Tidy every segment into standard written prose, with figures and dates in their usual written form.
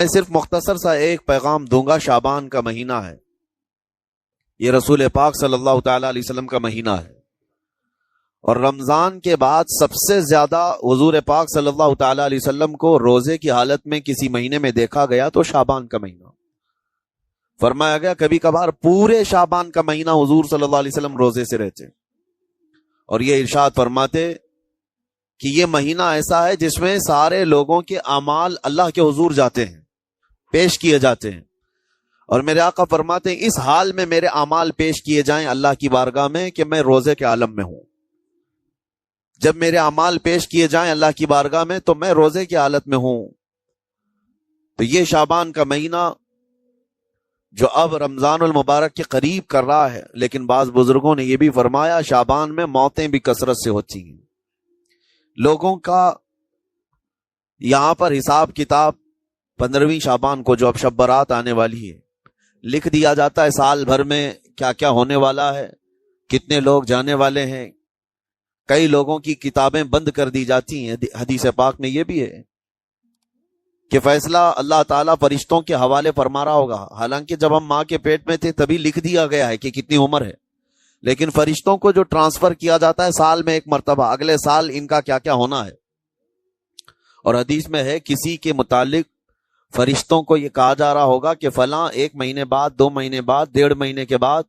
میں صرف مختصر سا ایک پیغام دوں گا. شعبان کا مہینہ ہے، یہ رسول پاک صلی اللہ تعالی علیہ وسلم کا مہینہ ہے، اور رمضان کے بعد سب سے زیادہ حضور پاک صلی اللہ تعالی علیہ وسلم کو روزے کی حالت میں کسی مہینے میں دیکھا گیا تو شعبان کا مہینہ. فرمایا گیا کبھی کبھار پورے شعبان کا مہینہ حضور صلی اللہ علیہ وسلم روزے سے رہتے، اور یہ ارشاد فرماتے کہ یہ مہینہ ایسا ہے جس میں سارے لوگوں کے اعمال اللہ کے حضور جاتے ہیں، پیش کیے جاتے ہیں. اور میرے آقا فرماتے ہیں اس حال میں میرے اعمال پیش کیے جائیں اللہ کی بارگاہ میں کہ میں روزے کے عالم میں ہوں. جب میرے اعمال پیش کیے جائیں اللہ کی بارگاہ میں تو میں روزے کی حالت میں ہوں. تو یہ شعبان کا مہینہ جو اب رمضان المبارک کے قریب کر رہا ہے، لیکن بعض بزرگوں نے یہ بھی فرمایا شعبان میں موتیں بھی کثرت سے ہوتی ہیں. لوگوں کا یہاں پر حساب کتاب 15ویں شعبان کو جو اب شب برات آنے والی ہے لکھ دیا جاتا ہے، سال بھر میں کیا کیا ہونے والا ہے، کتنے لوگ جانے والے ہیں. کئی لوگوں کی کتابیں بند کر دی جاتی ہیں. حدیث پاک میں یہ بھی ہے کہ فیصلہ اللہ تعالیٰ فرشتوں کے حوالے فرما رہا ہوگا. حالانکہ جب ہم ماں کے پیٹ میں تھے تبھی لکھ دیا گیا ہے کہ کتنی عمر ہے، لیکن فرشتوں کو جو ٹرانسفر کیا جاتا ہے سال میں ایک مرتبہ، اگلے سال ان کا کیا کیا ہونا ہے. اور حدیث میں ہے کسی کے متعلق فرشتوں کو یہ کہا جا رہا ہوگا کہ فلاں 1 مہینے بعد، 2 مہینے بعد، 1.5 مہینے کے بعد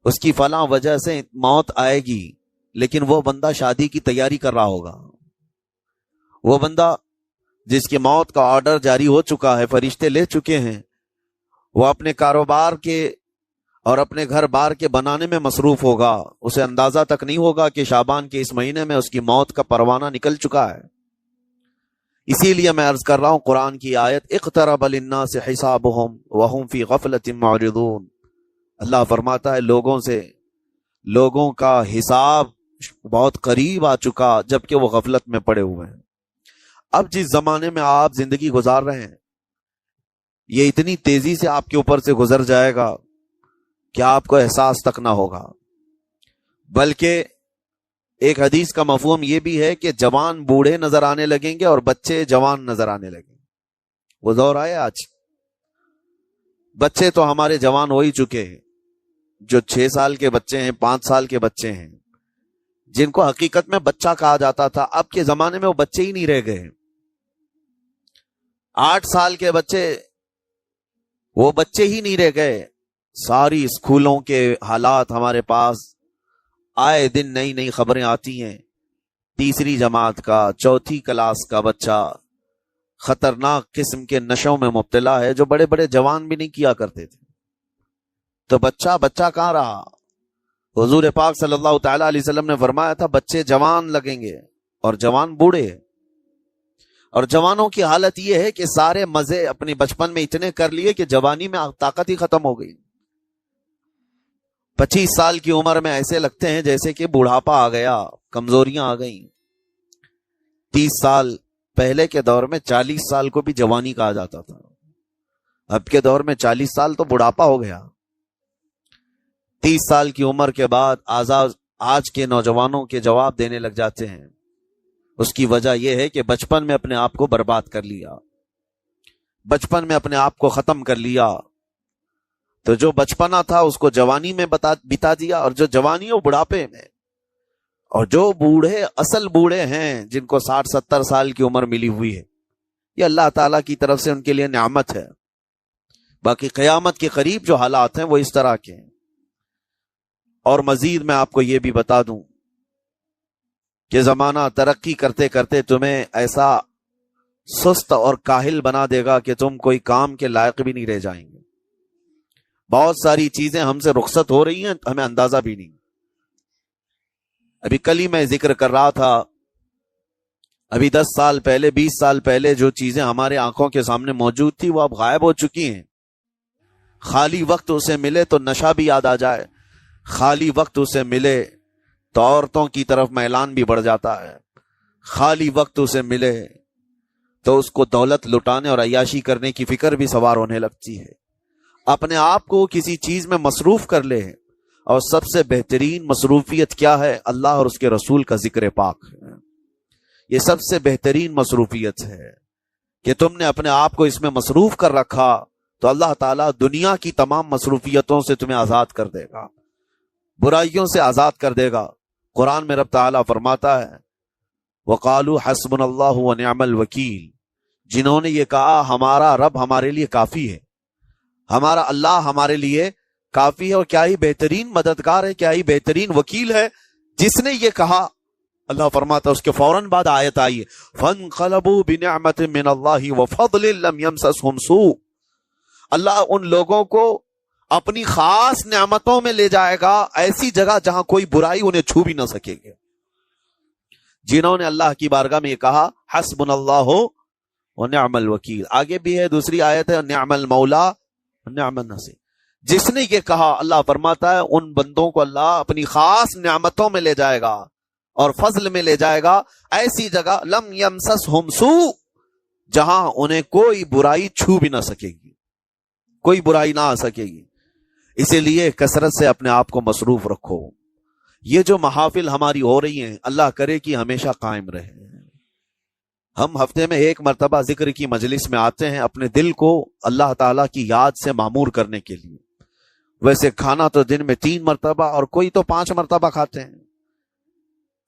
اس کی فلاں وجہ سے موت آئے گی، لیکن وہ بندہ شادی کی تیاری کر رہا ہوگا. وہ بندہ جس کی موت کا آرڈر جاری ہو چکا ہے، فرشتے لے چکے ہیں، وہ اپنے کاروبار کے اور اپنے گھر بار کے بنانے میں مصروف ہوگا. اسے اندازہ تک نہیں ہوگا کہ شعبان کے اس مہینے میں اس کی موت کا پروانہ نکل چکا ہے. اسی لیے میں عرض کر رہا ہوں قرآن کی آیت اقترب للناس حسابهم وهم فی غفلۃ معرضون. اللہ فرماتا ہے لوگوں کا حساب بہت قریب آ چکا جبکہ وہ غفلت میں پڑے ہوئے ہیں. اب جس زمانے میں آپ زندگی گزار رہے ہیں یہ اتنی تیزی سے آپ کے اوپر سے گزر جائے گا کہ آپ کو احساس تک نہ ہوگا. بلکہ ایک حدیث کا مفہوم یہ بھی ہے کہ جوان بوڑھے نظر آنے لگیں گے اور بچے جوان نظر آنے لگیں گے. وہ دور آئے آج. بچے تو ہمارے جوان ہو ہی چکے ہیں، جو 6 سال کے بچے ہیں، 5 سال کے بچے ہیں، جن کو حقیقت میں بچہ کہا جاتا تھا، اب کے زمانے میں وہ بچے ہی نہیں رہ گئے. 8 سال کے بچے وہ بچے ہی نہیں رہ گئے. ساری اسکولوں کے حالات ہمارے پاس آئے دن نئی نئی خبریں آتی ہیں. 3ری جماعت کا، 4تھی کلاس کا بچہ خطرناک قسم کے نشوں میں مبتلا ہے جو بڑے بڑے جوان بھی نہیں کیا کرتے تھے. تو بچہ کہاں رہا؟ حضور پاک صلی اللہ تعالی علیہ وسلم نے فرمایا تھا بچے جوان لگیں گے اور جوان بوڑھے. اور جوانوں کی حالت یہ ہے کہ سارے مزے اپنے بچپن میں اتنے کر لیے کہ جوانی میں طاقت ہی ختم ہو گئی. 25 سال کی عمر میں ایسے لگتے ہیں جیسے کہ بڑھاپا آ گیا، کمزوریاں آ گئیں. 30 سال پہلے کے دور میں 40 سال کو بھی جوانی کہا جاتا تھا. اب کے دور میں 40 سال تو بڑھاپا ہو گیا. 30 سال کی عمر کے بعد آج کے نوجوانوں کے جواب دینے لگ جاتے ہیں. اس کی وجہ یہ ہے کہ بچپن میں اپنے آپ کو برباد کر لیا، بچپن میں اپنے آپ کو ختم کر لیا. تو جو بچپنا تھا اس کو جوانی میں بتا دیا، اور جو جوانی ہو بڑھاپے میں. اور جو بوڑھے اصل بوڑھے ہیں جن کو 60-70 سال کی عمر ملی ہوئی ہے، یہ اللہ تعالیٰ کی طرف سے ان کے لیے نعمت ہے. باقی قیامت کے قریب جو حالات ہیں وہ اس طرح کے ہیں. اور مزید میں آپ کو یہ بھی بتا دوں کہ زمانہ ترقی کرتے کرتے تمہیں ایسا سست اور کاہل بنا دے گا کہ تم کوئی کام کے لائق بھی نہیں رہ جائیں گے. بہت ساری چیزیں ہم سے رخصت ہو رہی ہیں، ہمیں اندازہ بھی نہیں. ابھی کل ہی میں ذکر کر رہا تھا، ابھی 10 سال پہلے، 20 سال پہلے جو چیزیں ہمارے آنکھوں کے سامنے موجود تھی وہ اب غائب ہو چکی ہیں. خالی وقت اسے ملے تو نشہ بھی یاد آ جائے، خالی وقت اسے ملے تو عورتوں کی طرف میلان بھی بڑھ جاتا ہے، خالی وقت اسے ملے تو اس کو دولت لٹانے اور عیاشی کرنے کی فکر بھی سوار ہونے لگتی ہے. اپنے آپ کو کسی چیز میں مصروف کر لے. اور سب سے بہترین مصروفیت کیا ہے؟ اللہ اور اس کے رسول کا ذکر پاک. یہ سب سے بہترین مصروفیت ہے. کہ تم نے اپنے آپ کو اس میں مصروف کر رکھا تو اللہ تعالیٰ دنیا کی تمام مصروفیتوں سے تمہیں آزاد کر دے گا، برائیوں سے آزاد کر دے گا۔ قرآن میں رب تعالیٰ فرماتا ہے وَقَالُوا حَسْبُنَا اللَّهُ وَنِعْمَ الْوَكِيلُ، جنہوں نے یہ کہا ہمارا رب ہمارے لیے کافی ہے، ہمارا اللہ ہمارے لیے کافی ہے، اور کیا ہی بہترین مددگار ہے، کیا ہی بہترین وکیل ہے جس نے یہ کہا۔ اللہ فرماتا ہے اس کے فوراً بعد آیت آئی ہے فَانْقَلَبُوا بِنِعْمَةٍ مِّنَ اللَّهِ وَفَضْلٍ لَمْ يَمْسَسْهُمْ سُوءٌ، اللہ ان لوگوں کو اپنی خاص نعمتوں میں لے جائے گا، ایسی جگہ جہاں کوئی برائی انہیں چھو بھی نہ سکے گی۔ جنہوں نے اللہ کی بارگاہ میں یہ کہا حسبنا اللہ ونعم الوکیل، آگے بھی ہے دوسری آیت ہے نعم المولا ونعم النصیر، جس نے یہ کہا اللہ فرماتا ہے ان بندوں کو اللہ اپنی خاص نعمتوں میں لے جائے گا اور فضل میں لے جائے گا، ایسی جگہ لم یمسسہم سوء، جہاں انہیں کوئی برائی چھو بھی نہ سکے گی، کوئی برائی نہ آ سکے گی۔ اسی لیے کثرت سے اپنے آپ کو مصروف رکھو۔ یہ جو محافل ہماری ہو رہی ہیں اللہ کرے کہ ہمیشہ قائم رہے۔ ہم ہفتے میں ایک مرتبہ ذکر کی مجلس میں آتے ہیں اپنے دل کو اللہ تعالیٰ کی یاد سے معمور کرنے کے لیے، ویسے کھانا تو دن میں 3 مرتبہ اور کوئی تو 5 مرتبہ کھاتے ہیں۔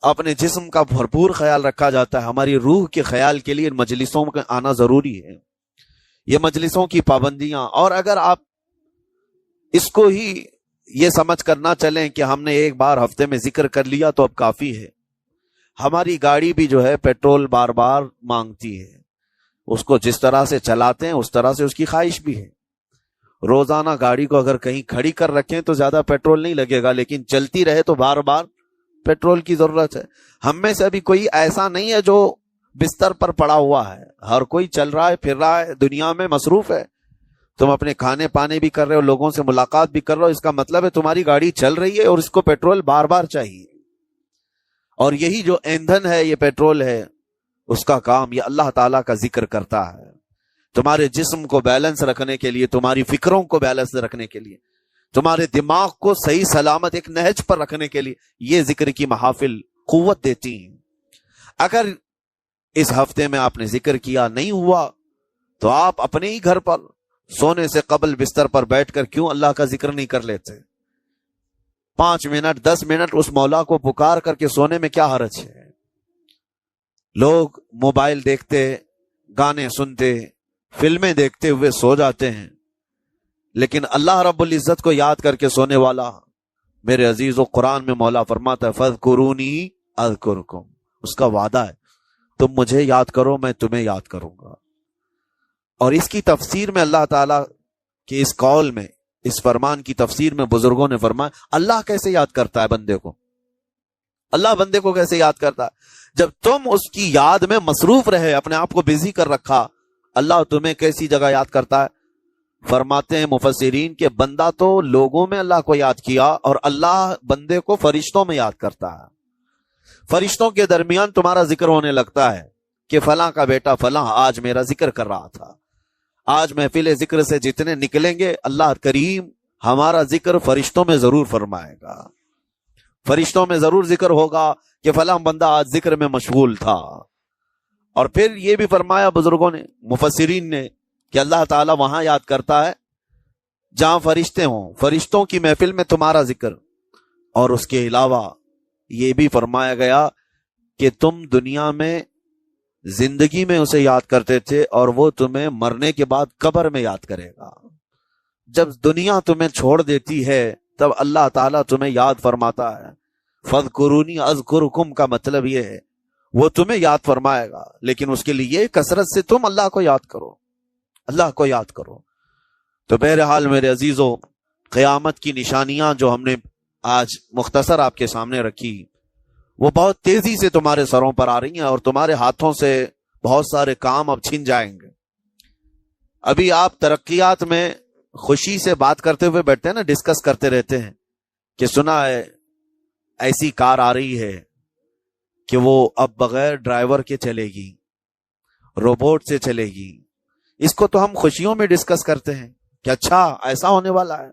اپنے جسم کا بھرپور خیال رکھا جاتا ہے، ہماری روح کے خیال کے لیے مجلسوں میں آنا ضروری ہے، یہ مجلسوں کی پابندیاں۔ اور اگر آپ اس کو ہی یہ سمجھ کر نہ چلیں کہ ہم نے ایک بار ہفتے میں ذکر کر لیا تو اب کافی ہے، ہماری گاڑی بھی جو ہے پیٹرول بار بار مانگتی ہے، اس کو جس طرح سے چلاتے ہیں اس طرح سے اس کی خواہش بھی ہے۔ روزانہ گاڑی کو اگر کہیں کھڑی کر رکھیں تو زیادہ پیٹرول نہیں لگے گا، لیکن چلتی رہے تو بار بار پیٹرول کی ضرورت ہے۔ ہم میں سے ابھی کوئی ایسا نہیں ہے جو بستر پر پڑا ہوا ہے، ہر کوئی چل رہا ہے، پھر رہا ہے، دنیا میں مصروف ہے۔ تم اپنے کھانے پانے بھی کر رہے ہو، لوگوں سے ملاقات بھی کر رہے ہو، اس کا مطلب ہے تمہاری گاڑی چل رہی ہے اور اس کو پیٹرول بار بار چاہیے۔ اور یہی جو ایندھن ہے، یہ پیٹرول ہے، اس کا کام یہ اللہ تعالیٰ کا ذکر کرتا ہے، تمہارے جسم کو بیلنس رکھنے کے لیے، تمہاری فکروں کو بیلنس رکھنے کے لیے، تمہارے دماغ کو صحیح سلامت ایک نہج پر رکھنے کے لیے یہ ذکر کی محافل قوت دیتی ہیں۔ اگر اس ہفتے میں آپ نے ذکر کیا نہیں ہوا تو آپ اپنے ہی گھر پر سونے سے قبل بستر پر بیٹھ کر کیوں اللہ کا ذکر نہیں کر لیتے؟ 5 منٹ 10 منٹ اس مولا کو پکار کر کے سونے میں کیا حرج ہے؟ لوگ موبائل دیکھتے، گانے سنتے، فلمیں دیکھتے ہوئے سو جاتے ہیں، لیکن اللہ رب العزت کو یاد کر کے سونے والا، میرے عزیز و قرآن میں مولا فرماتا ہے فَاذْكُرُونِي أَذْكُرْكُمْ، اس کا وعدہ ہے تم مجھے یاد کرو میں تمہیں یاد کروں گا۔ اور اس کی تفسیر میں اللہ تعالیٰ کے اس قول میں، اس فرمان کی تفسیر میں بزرگوں نے فرمایا اللہ کیسے یاد کرتا ہے بندے کو؟ اللہ بندے کو کیسے یاد کرتا ہے؟ جب تم اس کی یاد میں مصروف رہے، اپنے آپ کو بزی کر رکھا، اللہ تمہیں کیسی جگہ یاد کرتا ہے؟ فرماتے ہیں مفسرین کہ بندہ تو لوگوں میں اللہ کو یاد کیا اور اللہ بندے کو فرشتوں میں یاد کرتا ہے۔ فرشتوں کے درمیان تمہارا ذکر ہونے لگتا ہے کہ فلاں کا بیٹا فلاں آج میرا ذکر کر رہا تھا۔ آج محفل ذکر سے جتنے نکلیں گے اللہ کریم ہمارا ذکر فرشتوں میں ضرور فرمائے گا، فرشتوں میں ضرور ذکر ہوگا کہ فلاں بندہ آج ذکر میں مشغول تھا۔ اور پھر یہ بھی فرمایا بزرگوں نے، مفسرین نے، کہ اللہ تعالیٰ وہاں یاد کرتا ہے جہاں فرشتے ہوں، فرشتوں کی محفل میں تمہارا ذکر۔ اور اس کے علاوہ یہ بھی فرمایا گیا کہ تم دنیا میں زندگی میں اسے یاد کرتے تھے اور وہ تمہیں مرنے کے بعد قبر میں یاد کرے گا۔ جب دنیا تمہیں چھوڑ دیتی ہے تب اللہ تعالیٰ تمہیں یاد فرماتا ہے۔ فَاذْكُرُونِي أَذْكُرْكُمْ کا مطلب یہ ہے وہ تمہیں یاد فرمائے گا، لیکن اس کے لیے کثرت سے تم اللہ کو یاد کرو، اللہ کو یاد کرو۔ تو بہرحال میرے عزیزو، قیامت کی نشانیاں جو ہم نے آج مختصر آپ کے سامنے رکھی وہ بہت تیزی سے تمہارے سروں پر آ رہی ہیں اور تمہارے ہاتھوں سے بہت سارے کام اب چھن جائیں گے۔ ابھی آپ ترقیات میں خوشی سے بات کرتے ہوئے بیٹھتے ہیں نا، ڈسکس کرتے رہتے ہیں کہ سنا ہے ایسی کار آ رہی ہے کہ وہ اب بغیر ڈرائیور کے چلے گی، روبوٹ سے چلے گی۔ اس کو تو ہم خوشیوں میں ڈسکس کرتے ہیں کہ اچھا ایسا ہونے والا ہے۔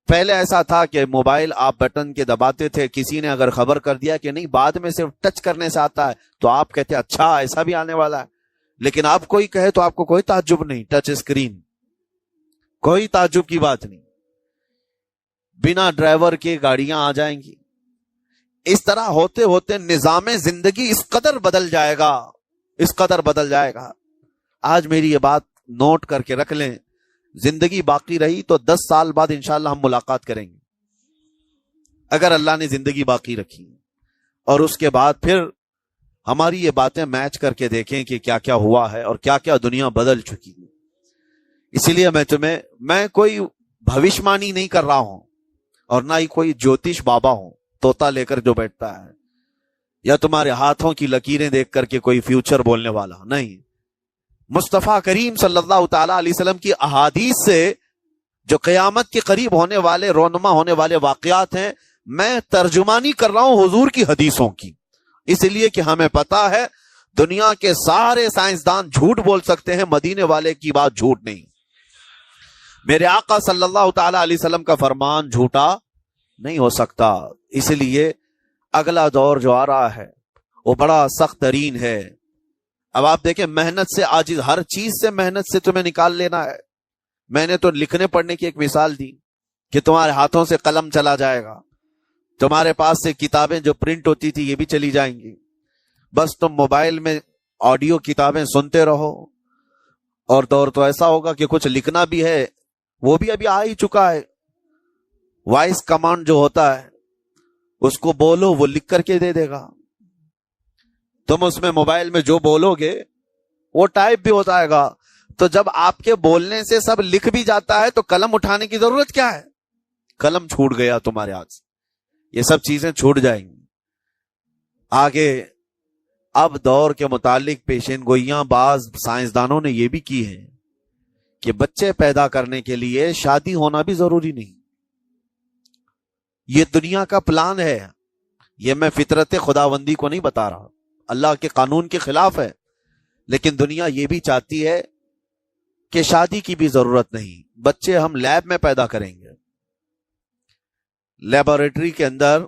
پہلے ایسا تھا کہ موبائل آپ بٹن کے دباتے تھے، کسی نے اگر خبر کر دیا کہ نہیں بعد میں صرف ٹچ کرنے سے آتا ہے تو آپ کہتے اچھا ایسا بھی آنے والا ہے۔ لیکن آپ کوئی کہے تو آپ کو کوئی تعجب نہیں، ٹچ اسکرین، کوئی تعجب کی بات نہیں، بنا ڈرائیور کے گاڑیاں آ جائیں گی۔ اس طرح ہوتے ہوتے نظام زندگی اس قدر بدل جائے گا، اس قدر بدل جائے گا۔ آج میری یہ بات نوٹ کر کے رکھ لیں، زندگی باقی رہی تو 10 سال بعد انشاءاللہ ہم ملاقات کریں گے، اگر اللہ نے زندگی باقی رکھی، اور اس کے بعد پھر ہماری یہ باتیں میچ کر کے دیکھیں کہ کیا کیا ہوا ہے اور کیا کیا دنیا بدل چکی ہے۔ اسی لیے میں کوئی بھوشمانی نہیں کر رہا ہوں، اور نہ ہی کوئی جوتش بابا ہوں طوطا لے کر جو بیٹھتا ہے، یا تمہارے ہاتھوں کی لکیریں دیکھ کر کے کوئی فیوچر بولنے والا نہیں۔ مصطفیٰ کریم صلی اللہ تعالی علیہ وسلم کی احادیث سے جو قیامت کے قریب ہونے والے، رونما ہونے والے واقعات ہیں، میں ترجمانی کر رہا ہوں حضور کی حدیثوں کی، اس لیے کہ ہمیں پتا ہے دنیا کے سارے سائنسدان جھوٹ بول سکتے ہیں، مدینے والے کی بات جھوٹ نہیں۔ میرے آقا صلی اللہ تعالی علیہ وسلم کا فرمان جھوٹا نہیں ہو سکتا۔ اس لیے اگلا دور جو آ رہا ہے وہ بڑا سخت ترین ہے۔ اب آپ دیکھیں، محنت سے عاجز، ہر چیز سے محنت سے تمہیں نکال لینا ہے۔ میں نے تو لکھنے پڑھنے کی ایک مثال دی کہ تمہارے ہاتھوں سے قلم چلا جائے گا، تمہارے پاس سے کتابیں جو پرنٹ ہوتی تھی یہ بھی چلی جائیں گی، بس تم موبائل میں آڈیو کتابیں سنتے رہو۔ اور دور تو ایسا ہوگا کہ کچھ لکھنا بھی ہے، وہ بھی ابھی آ ہی چکا ہے، وائس کمانڈ جو ہوتا ہے اس کو بولو، وہ لکھ کر کے دے دے گا۔ تم اس میں موبائل میں جو بولو گے وہ ٹائپ بھی ہو جائے گا۔ تو جب آپ کے بولنے سے سب لکھ بھی جاتا ہے تو قلم اٹھانے کی ضرورت کیا ہے؟ قلم چھوٹ گیا تمہارے ہاتھ سے، یہ سب چیزیں چھوٹ جائیں گی آگے۔ اب دور کے متعلق پیشین گوئیاں بعض سائنسدانوں نے یہ بھی کی ہیں کہ بچے پیدا کرنے کے لیے شادی ہونا بھی ضروری نہیں۔ یہ دنیا کا پلان ہے، یہ میں فطرت خداوندی کو نہیں بتا رہا، اللہ کے قانون کے خلاف ہے، لیکن دنیا یہ بھی چاہتی ہے کہ شادی کی بھی ضرورت نہیں، بچے ہم لیب میں پیدا کریں گے۔ لیبارٹری کے اندر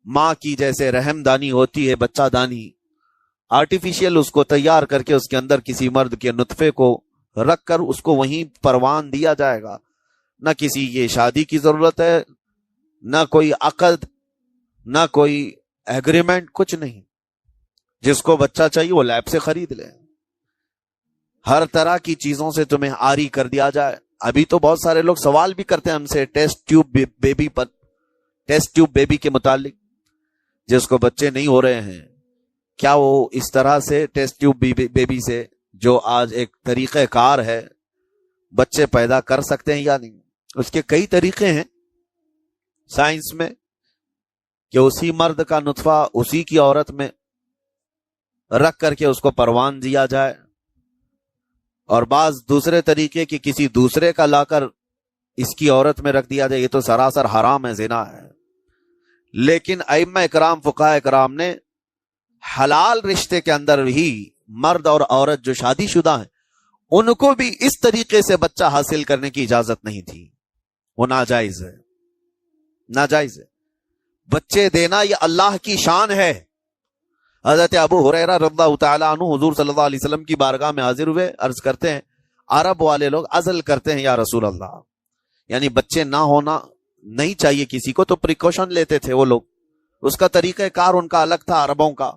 ماں کی جیسے رحم دانی ہوتی ہے، بچہ دانی، آرٹیفیشل اس کو تیار کر کے اس کے اندر کسی مرد کے نطفے کو رکھ کر اس کو وہیں پروان دیا جائے گا۔ نہ کسی یہ شادی کی ضرورت ہے، نہ کوئی عقد، نہ کوئی ایگریمنٹ، کچھ نہیں۔ جس کو بچہ چاہیے وہ لیب سے خرید لے، ہر طرح کی چیزوں سے تمہیں آری کر دیا جائے۔ ابھی تو بہت سارے لوگ سوال بھی کرتے ہیں ہم سے ٹیسٹ ٹیوب بیبی کے متعلق، جس کو بچے نہیں ہو رہے ہیں، کیا وہ اس طرح سے ٹیسٹ ٹیوب بیبی سے، جو آج ایک طریقہ کار ہے، بچے پیدا کر سکتے ہیں یا نہیں؟ اس کے کئی طریقے ہیں سائنس میں، کہ اسی مرد کا نطفہ اسی کی عورت میں رکھ کر کے اس کو پروان دیا جائے، اور بعض دوسرے طریقے کہ کسی دوسرے کا لا کر اس کی عورت میں رکھ دیا جائے۔ یہ تو سراسر حرام ہے، زنا ہے۔ لیکن ائمہ اکرام، فقہاء اکرام نے حلال رشتے کے اندر ہی مرد اور عورت جو شادی شدہ ہیں ان کو بھی اس طریقے سے بچہ حاصل کرنے کی اجازت نہیں تھی، وہ ناجائز ہے، ناجائز ہے۔ بچے دینا یہ اللہ کی شان ہے۔ حضرت ابو ہریرہ رضی اللہ تعالیٰ عنہ حضور صلی اللہ علیہ وسلم کی بارگاہ میں حاضر ہوئے، عرض کرتے ہیں عرب والے لوگ عزل کرتے ہیں یا رسول اللہ، یعنی بچے نہ ہونا نہیں چاہیے کسی کو، تو پریکاشن لیتے تھے وہ لوگ، اس کا طریقہ کار ان کا الگ تھا عربوں کا،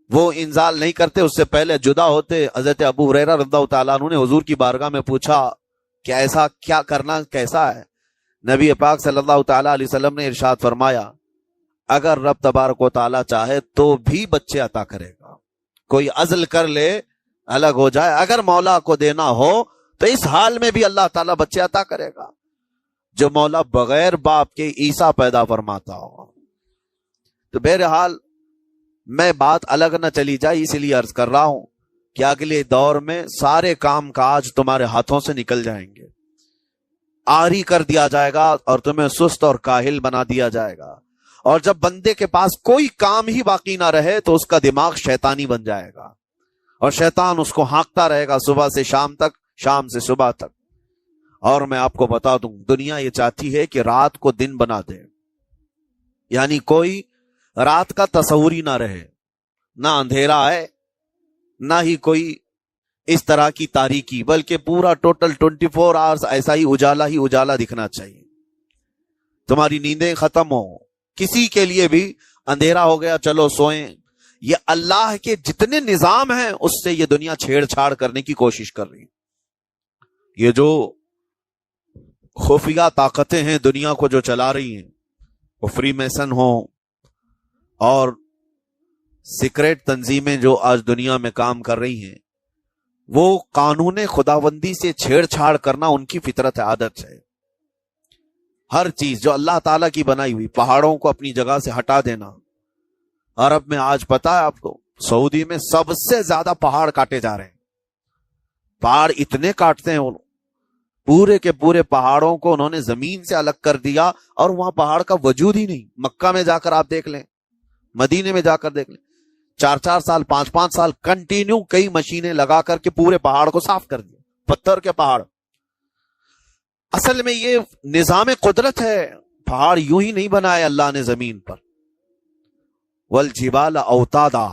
وہ انزال نہیں کرتے، اس سے پہلے جدا ہوتے۔ حضرت ابو ہریرہ رضی اللہ تعالیٰ عنہ نے حضور کی بارگاہ میں پوچھا کہ ایسا کیا کرنا کیسا ہے؟ نبی پاک صلی اللہ تعالیٰ علیہ وسلم نے ارشاد فرمایا اگر رب تبارک و تعالیٰ چاہے تو بھی بچے عطا کرے گا، کوئی عزل کر لے الگ ہو جائے، اگر مولا کو دینا ہو تو اس حال میں بھی اللہ تعالیٰ بچے عطا کرے گا، جو مولا بغیر باپ کے عیسیٰ پیدا فرماتا ہو۔ تو بہرحال میں بات الگ نہ چلی جائے، اس لیے عرض کر رہا ہوں کہ اگلے دور میں سارے کام کاج تمہارے ہاتھوں سے نکل جائیں گے، آری کر دیا جائے گا اور تمہیں سست اور کاہل بنا دیا جائے گا، اور جب بندے کے پاس کوئی کام ہی باقی نہ رہے تو اس کا دماغ شیطانی بن جائے گا، اور شیطان اس کو ہانکتا رہے گا صبح سے شام تک، شام سے صبح تک۔ اور میں آپ کو بتا دوں، دنیا یہ چاہتی ہے کہ رات کو دن بنا دے، یعنی کوئی رات کا تصور ہی نہ رہے، نہ اندھیرا ہے نہ ہی کوئی اس طرح کی تاریکی، بلکہ پورا ٹوٹل 24 آورز ایسا ہی اجالا دکھنا چاہیے. تمہاری نیندیں ختم ہو، کسی کے لیے بھی اندھیرا ہو گیا چلو سوئیں. یہ اللہ کے جتنے نظام ہیں اس سے یہ دنیا چھیڑ چھاڑ کرنے کی کوشش کر رہی ہے. یہ جو خفیہ طاقتیں ہیں دنیا کو جو چلا رہی ہیں، وہ فری میسن ہوں اور سیکریٹ تنظیمیں جو آج دنیا میں کام کر رہی ہیں، وہ قانون خداوندی سے چھیڑ چھاڑ کرنا ان کی فطرت عادت ہے. ہر چیز جو اللہ تعالیٰ کی بنائی ہوئی، پہاڑوں کو اپنی جگہ سے ہٹا دینا. عرب میں آج پتا ہے آپ کو، سعودی میں سب سے زیادہ پہاڑ کاٹے جا رہے ہیں. پہاڑ اتنے کاٹتے ہیں، پورے کے پورے پہاڑوں کو انہوں نے زمین سے الگ کر دیا اور وہاں پہاڑ کا وجود ہی نہیں. مکہ میں جا کر آپ دیکھ لیں، مدینے میں جا کر دیکھ لیں، 4 سال 5 سال کنٹینیو کئی مشینیں لگا کر کے پورے پہاڑ کو صاف کر دیا. پتھر کے پہاڑ. اصل میں یہ نظام قدرت ہے. پہاڑ یوں ہی نہیں بنائے اللہ نے زمین پر. والجبال اوتادا،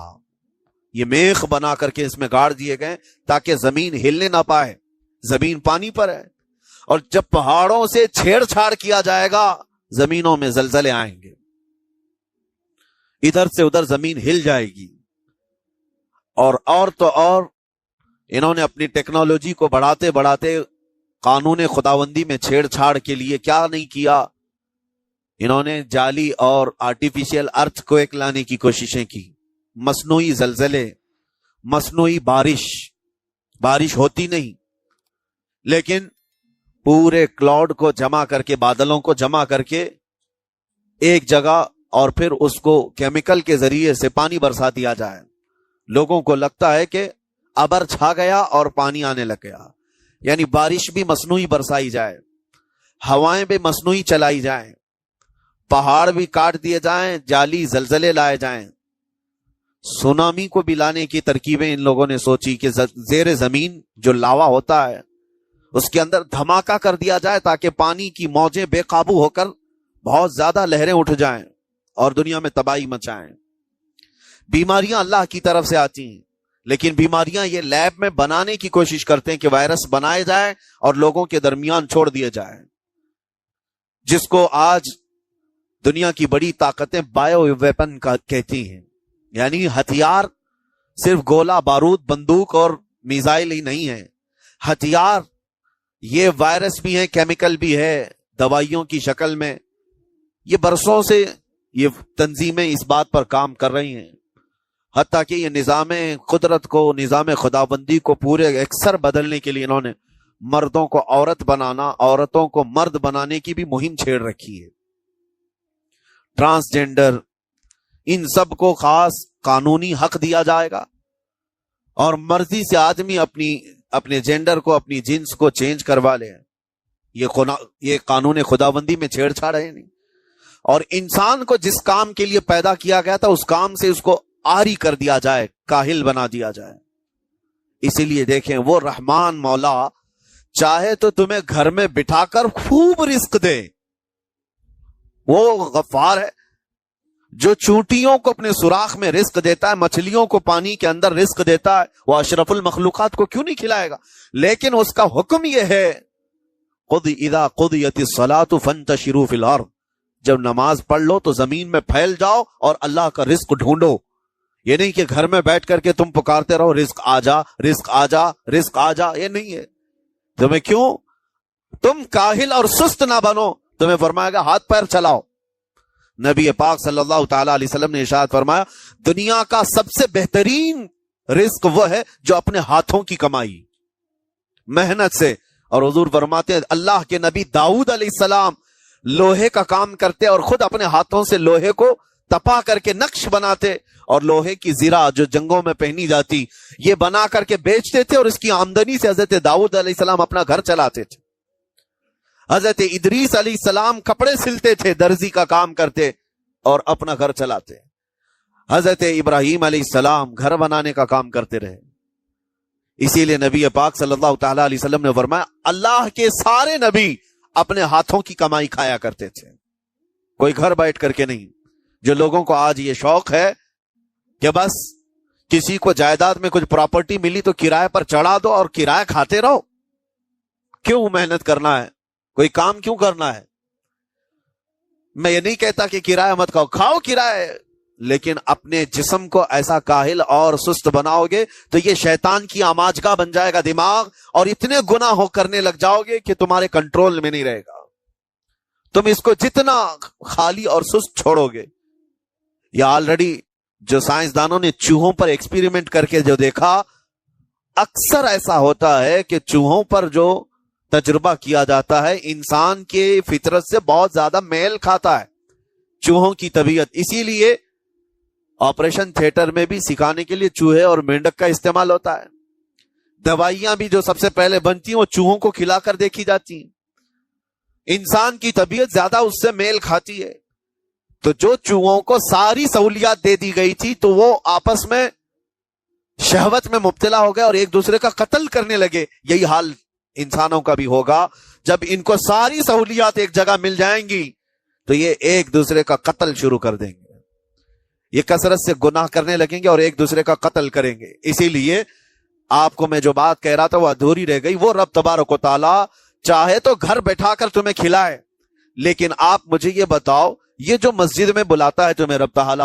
یہ میخ بنا کر کے اس میں گاڑ دیے گئے تاکہ زمین ہلنے نہ پائے. زمین پانی پر ہے، اور جب پہاڑوں سے چھیڑ چھاڑ کیا جائے گا زمینوں میں زلزلے آئیں گے، ادھر سے ادھر زمین ہل جائے گی. اور تو اور انہوں نے اپنی ٹیکنالوجی کو بڑھاتے بڑھاتے قانون خداوندی میں چھیڑ چھاڑ کے لیے کیا نہیں کیا. انہوں نے جعلی اور آرٹیفیشل ارتھ کویک لانے کی کوششیں کی. مصنوعی زلزلے، مصنوعی بارش ہوتی نہیں، لیکن پورے کلاؤڈ کو جمع کر کے، بادلوں کو جمع کر کے ایک جگہ، اور پھر اس کو کیمیکل کے ذریعے سے پانی برسا دیا جائے. لوگوں کو لگتا ہے کہ ابر چھا گیا اور پانی آنے لگ گیا. یعنی بارش بھی مصنوعی برسائی جائے، ہوائیں بھی مصنوعی چلائی جائیں، پہاڑ بھی کاٹ دیے جائیں، جعلی زلزلے لائے جائیں. سونامی کو بھی لانے کی ترکیبیں ان لوگوں نے سوچی کہ زیر زمین جو لاوا ہوتا ہے اس کے اندر دھماکہ کر دیا جائے تاکہ پانی کی موجیں بے قابو ہو کر بہت زیادہ لہریں اٹھ جائیں اور دنیا میں تباہی مچائیں. بیماریاں اللہ کی طرف سے آتی ہیں، لیکن بیماریاں یہ لیب میں بنانے کی کوشش کرتے ہیں کہ وائرس بنائے جائے اور لوگوں کے درمیان چھوڑ دیے جائے، جس کو آج دنیا کی بڑی طاقتیں بایو ویپن کا کہتی ہیں. یعنی ہتھیار صرف گولہ بارود بندوق اور میزائل ہی نہیں ہے. ہتھیار یہ وائرس بھی ہے، کیمیکل بھی ہے، دوائیوں کی شکل میں. یہ برسوں سے یہ تنظیمیں اس بات پر کام کر رہی ہیں، حتیٰ کہ یہ نظام قدرت کو، نظام خداوندی کو پورے اکثر بدلنے کے لیے انہوں نے مردوں کو عورت بنانا، عورتوں کو مرد بنانے کی بھی مہم چھیڑ رکھی ہے. ٹرانسجینڈر، ان سب کو خاص قانونی حق دیا جائے گا، اور مرضی سے آدمی اپنے جینڈر کو، اپنی جنس کو چینج کروا لے. یہ قانون خداوندی میں چھیڑ چھاڑ ہے نہیں. اور انسان کو جس کام کے لیے پیدا کیا گیا تھا اس کام سے اس کو عاری کر دیا جائے، کاہل بنا دیا جائے. اسی لیے دیکھیں، وہ رحمان مولا چاہے تو تمہیں گھر میں بٹھا کر خوب رزق دے. وہ غفار ہے جو چونٹیوں کو اپنے سوراخ میں رزق دیتا ہے، مچھلیوں کو پانی کے اندر رزق دیتا ہے. وہ اشرف المخلوقات کو کیوں نہیں کھلائے گا؟ لیکن اس کا حکم یہ ہے، اذا قضیت الصلاۃ فانتشروا فی الارض، جب نماز پڑھ لو تو زمین میں پھیل جاؤ اور اللہ کا رزق ڈھونڈو. یہ نہیں کہ گھر میں بیٹھ کر کے تم پکارتے رہو رزق آ جا، رزق آ جا، رزق آ جا. یہ نہیں ہے. تمہیں کیوں؟ تم کاہل اور سست نہ بنو. تمہیں فرمایا گا ہاتھ پیر چلاؤ. نبی پاک صلی اللہ تعالی علیہ وسلم نے ارشاد فرمایا، دنیا کا سب سے بہترین رزق وہ ہے جو اپنے ہاتھوں کی کمائی، محنت سے. اور حضور فرماتے ہیں اللہ کے نبی داؤد علیہ السلام لوہے کا کام کرتے اور خود اپنے ہاتھوں سے لوہے کو تپا کر کے نقش بناتے، اور لوہے کی زرہ جو جنگوں میں پہنی جاتی یہ بنا کر کے بیچتے تھے، اور اس کی آمدنی سے حضرت داؤد علیہ السلام اپنا گھر چلاتے تھے. حضرت ادریس علیہ السلام کپڑے سلتے تھے، درزی کا کام کرتے اور اپنا گھر چلاتے. حضرت ابراہیم علیہ السلام گھر بنانے کا کام کرتے رہے. اسی لیے نبی پاک صلی اللہ تعالی علیہ وسلم نے فرمایا اللہ کے سارے نبی اپنے ہاتھوں کی کمائی کھایا کرتے تھے، کوئی گھر بیٹھ کر کے نہیں. جو لوگوں کو آج یہ شوق ہے کہ بس کسی کو جائیداد میں کچھ پراپرٹی ملی تو کرائے پر چڑھا دو اور کرایہ کھاتے رہو. کیوں محنت کرنا ہے؟ کوئی کام کیوں کرنا ہے؟ میں یہ نہیں کہتا کہ کرایہ مت کھاؤ، کھاؤ کرایہ، لیکن اپنے جسم کو ایسا کاہل اور سست بناؤ گے تو یہ شیطان کی آماجگاہ بن جائے گا دماغ، اور اتنے گناہ ہو کرنے لگ جاؤ گے کہ تمہارے کنٹرول میں نہیں رہے گا. تم اس کو جتنا خالی اور سست چھوڑو گے. یہ آلریڈی جو سائنسدانوں نے چوہوں پر ایکسپیریمنٹ کر کے جو دیکھا، اکثر ایسا ہوتا ہے کہ چوہوں پر جو تجربہ کیا جاتا ہے انسان کے فطرت سے بہت زیادہ میل کھاتا ہے چوہوں کی طبیعت. اسی لیے آپریشن تھیٹر میں بھی سکھانے کے لیے چوہے اور مینڈک کا استعمال ہوتا ہے. دوائیاں بھی جو سب سے پہلے بنتی ہیں وہ چوہوں کو کھلا کر دیکھی جاتی ہیں. انسان کی طبیعت زیادہ اس سے میل کھاتی ہے. تو جو چوہوں کو ساری سہولیات دے دی گئی تھی تو وہ آپس میں شہوت میں مبتلا ہو گئے اور ایک دوسرے کا قتل کرنے لگے. یہی حال انسانوں کا بھی ہوگا. جب ان کو ساری سہولیات ایک جگہ مل جائیں گی تو یہ ایک دوسرے کا قتل شروع کر دیں گے. یہ کثرت سے گناہ کرنے لگیں گے اور ایک دوسرے کا قتل کریں گے. اسی لیے آپ کو میں جو بات کہہ رہا تھا وہ ادھوری رہ گئی. وہ رب تبارک و تعالی چاہے تو گھر بیٹھا کر تمہیں کھلائے، لیکن آپ مجھے یہ بتاؤ، یہ جو مسجد میں بلاتا ہے تمہیں رب تعالی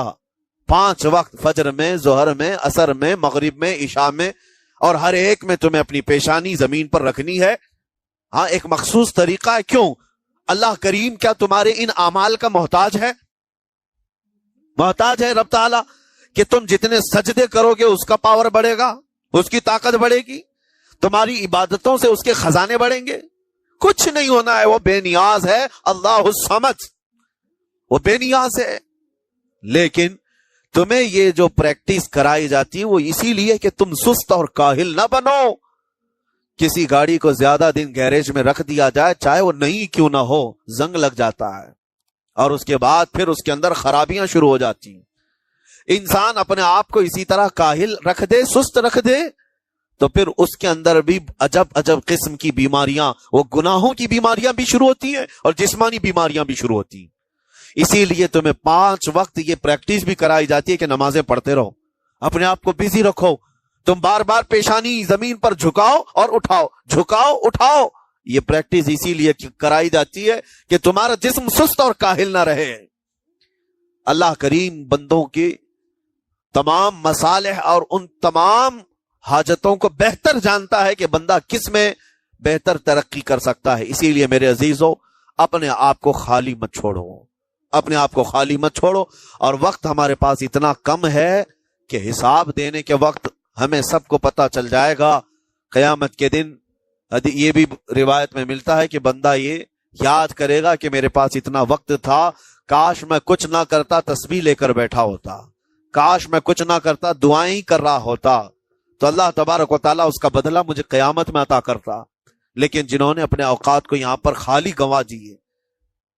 5 وقت، فجر میں، ظہر میں، عصر میں، مغرب میں، عشاء میں، اور ہر ایک میں تمہیں اپنی پیشانی زمین پر رکھنی ہے. ہاں، ایک مخصوص طریقہ ہے. کیوں؟ اللہ کریم کیا تمہارے ان اعمال کا محتاج ہے؟ محتاج ہے رب تعالی کہ تم جتنے سجدے کرو گے اس کا پاور بڑھے گا، اس کی طاقت بڑھے گی، تمہاری عبادتوں سے اس کے خزانے بڑھیں گے. کچھ نہیں ہونا ہے. وہ بے نیاز ہے، اللہ الصمد، وہ بے نیاز ہے. لیکن تمہیں یہ جو پریکٹس کرائی جاتی ہے وہ اسی لیے کہ تم سست اور کاہل نہ بنو. کسی گاڑی کو زیادہ دن گیریج میں رکھ دیا جائے، چاہے وہ نئی کیوں نہ ہو، زنگ لگ جاتا ہے اور اس کے بعد پھر اس کے اندر خرابیاں شروع ہو جاتی ہیں. انسان اپنے آپ کو اسی طرح کاہل رکھ دے، سست رکھ دے، تو پھر اس کے اندر بھی عجب عجب قسم کی بیماریاں، وہ گناہوں کی بیماریاں بھی شروع ہوتی ہیں اور جسمانی بیماریاں بھی شروع ہوتی ہیں. اسی لیے تمہیں 5 وقت یہ پریکٹس بھی کرائی جاتی ہے کہ نمازیں پڑھتے رہو، اپنے آپ کو بزی رکھو. تم بار بار پیشانی زمین پر جھکاؤ اور اٹھاؤ، جھکاؤ اٹھاؤ. یہ پریکٹس اسی لیے کرائی جاتی ہے کہ تمہارا جسم سست اور کاہل نہ رہے. اللہ کریم بندوں کی تمام مصالح اور ان تمام حاجتوں کو بہتر جانتا ہے کہ بندہ کس میں بہتر ترقی کر سکتا ہے. اسی لیے میرے عزیزو، اپنے آپ کو خالی مت چھوڑو، اپنے آپ کو خالی مت چھوڑو. اور وقت ہمارے پاس اتنا کم ہے کہ حساب دینے کے وقت ہمیں سب کو پتا چل جائے گا. قیامت کے دن یہ بھی روایت میں ملتا ہے کہ بندہ یہ یاد کرے گا کہ میرے پاس اتنا وقت تھا، کاش میں کچھ نہ کرتا تسبیح لے کر بیٹھا ہوتا، کاش میں کچھ نہ کرتا دعائیں ہی کر رہا ہوتا، تو اللہ تبارک و تعالیٰ اس کا بدلہ مجھے قیامت میں عطا کرتا. لیکن جنہوں نے اپنے اوقات کو یہاں پر خالی گنوا دیے،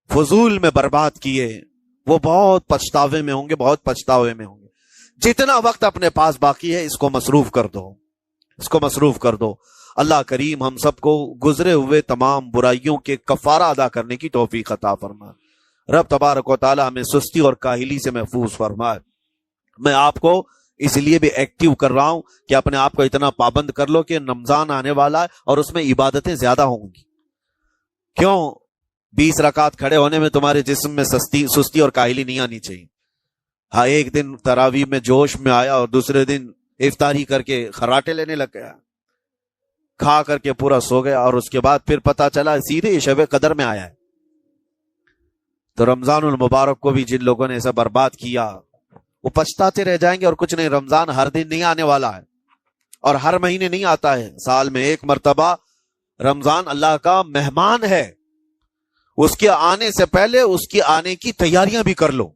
فضول میں برباد کیے، وہ بہت پچھتاوے میں ہوں گے، بہت پچھتاوے میں ہوں گے. جتنا وقت اپنے پاس باقی ہے اس کو مصروف کر دو، اس کو مصروف کر دو. اللہ کریم ہم سب کو گزرے ہوئے تمام برائیوں کے کفارہ ادا کرنے کی توفیق عطا فرمائے. رب تبارک و تعالی ہمیں سستی اور کاہلی سے محفوظ فرمائے. میں آپ کو اس لیے بھی ایکٹیو کر رہا ہوں کہ اپنے آپ کو اتنا پابند کر لو کہ رمضان آنے والا ہے اور اس میں عبادتیں زیادہ ہوں گی. کیوں؟ 20 رکعت کھڑے ہونے میں تمہارے جسم میں سستی اور کاہلی نہیں آنی چاہیے. ہاں، ایک دن تراویح میں جوش میں آیا اور دوسرے دن افطاری کر کے خراٹے لینے لگ گیا، کھا کر کے پورا سو گیا، اور اس کے بعد پھر پتا چلا سیدھے شب قدر میں آیا ہے. تو رمضان المبارک کو بھی جن لوگوں نے ایسا برباد کیا وہ پچھتاتے رہ جائیں گے. اور کچھ نہیں، رمضان ہر دن نہیں آنے والا ہے اور ہر مہینے نہیں آتا ہے. سال میں ایک مرتبہ رمضان اللہ کا مہمان ہے. اس کے آنے سے پہلے اس کی آنے کی تیاریاں بھی کر لو.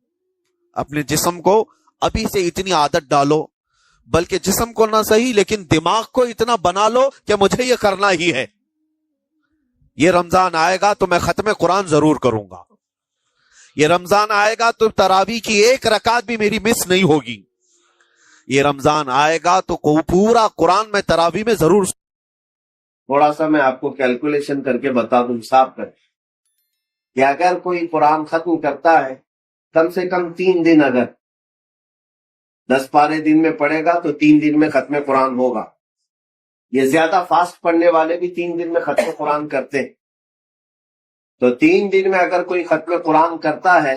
اپنے جسم کو ابھی سے اتنی عادت ڈالو، بلکہ جسم کو نہ صحیح لیکن دماغ کو اتنا بنا لو کہ مجھے یہ کرنا ہی ہے. یہ رمضان آئے گا تو میں ختم قرآن ضرور کروں گا، یہ رمضان آئے گا تو تراویح کی 1 رکعت بھی میری مس نہیں ہوگی، یہ رمضان آئے گا تو پورا قرآن میں تراویح میں ضرور. تھوڑا سا میں آپ کو کیلکولیشن کر کے بتا دوں، حساب کر کہ اگر کوئی قرآن ختم کرتا ہے کم سے کم 3 دن، اگر 10 پارے دن میں پڑھے گا تو 3 دن میں ختم قرآن ہوگا. یہ زیادہ فاسٹ پڑھنے والے بھی 3 دن میں ختم قرآن کرتے ہیں. تو 3 دن میں اگر کوئی ختم قرآن کرتا ہے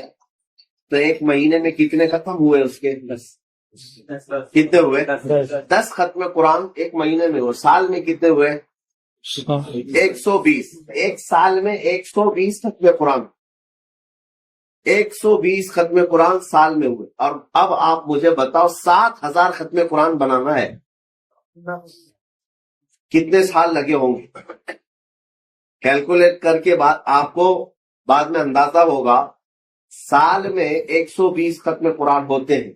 تو 1 مہینے میں کتنے ختم ہوئے اس کے؟ 10. کتنے ہوئے؟ 10 ختم قرآن 1 مہینے میں ہوئے. سال میں کتنے ہوئے؟ 120. 1 سال میں 120 ختم قرآن. 120 ختم قرآن سال میں ہوئے. اور اب آپ مجھے بتاؤ 7,000 ختم قرآن بنانا ہے, کتنے سال لگے ہوں گے؟ کیلکولیٹ کر کے بعد آپ کو بعد میں اندازہ ہوگا. سال میں 120 ختم قرآن ہوتے ہیں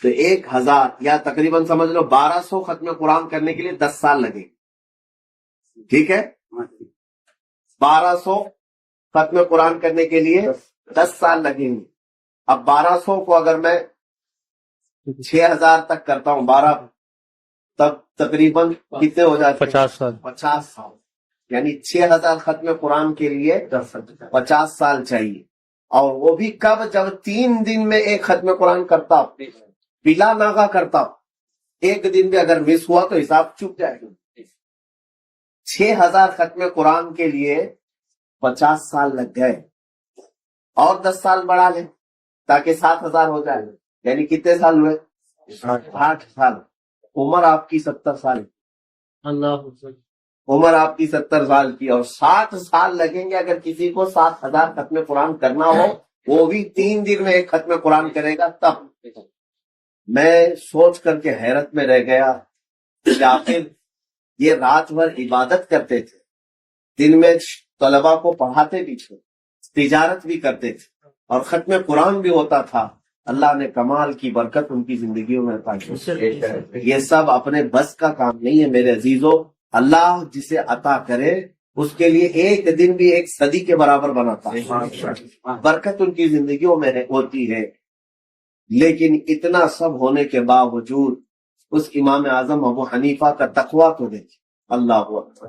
تو 1,000 یا تقریباً سمجھ لو 1200 ختم قرآن کرنے کے لیے 10 سال لگے. ٹھیک ہے, 1200 ختم قرآن کرنے کے لیے 10 سال لگیں گے. اب 1200 کو اگر میں 6,000 تک کرتا ہوں 12, تب تقریباً کتنے ہو جاتے ہیں؟ 50 سال. 50 سال. یعنی 6,000 ختم قرآن کے لیے 50 سال چاہیے. اور وہ بھی کب؟ جب 3 دن میں ایک ختم قرآن کرتا, بلا ناغہ کرتا. 1 دن بھی اگر مس ہوا تو حساب چپ جائے گا. 6,000 ختم قرآن کے لیے 50 سال لگ گئے. اور 10 سال بڑھا لیں تاکہ 7,000 ہو جائے. یعنی کتنے سال ہوئے؟ 60 سال. عمر آپ کی 70 سال. عمر آپ کی 70 سال کی, اور 60 سال لگیں گے اگر کسی کو 7,000 ختم قرآن کرنا ہو, وہ بھی 3 دن میں ایک ختم قرآن کرے گا. تب میں سوچ کر کے حیرت میں رہ گیا کہ آخر یہ رات بھر عبادت کرتے تھے, دن میں طلبا کو پڑھاتے بھی تھے, تجارت بھی کرتے تھے, اور ختم قرآن بھی ہوتا تھا. اللہ نے کمال کی برکت ان کی زندگیوں میں عطا کی. یہ سب اپنے بس کا کام نہیں ہے میرے عزیزو. اللہ جسے عطا کرے اس کے لیے 1 دن بھی 1 صدی کے برابر بناتا ہے. برکت ان کی زندگیوں میں ہوتی ہے. لیکن اتنا سب ہونے کے باوجود اس امام اعظم ابو حنیفہ کا تقویٰ تو دیکھیں. اللہ اکبر.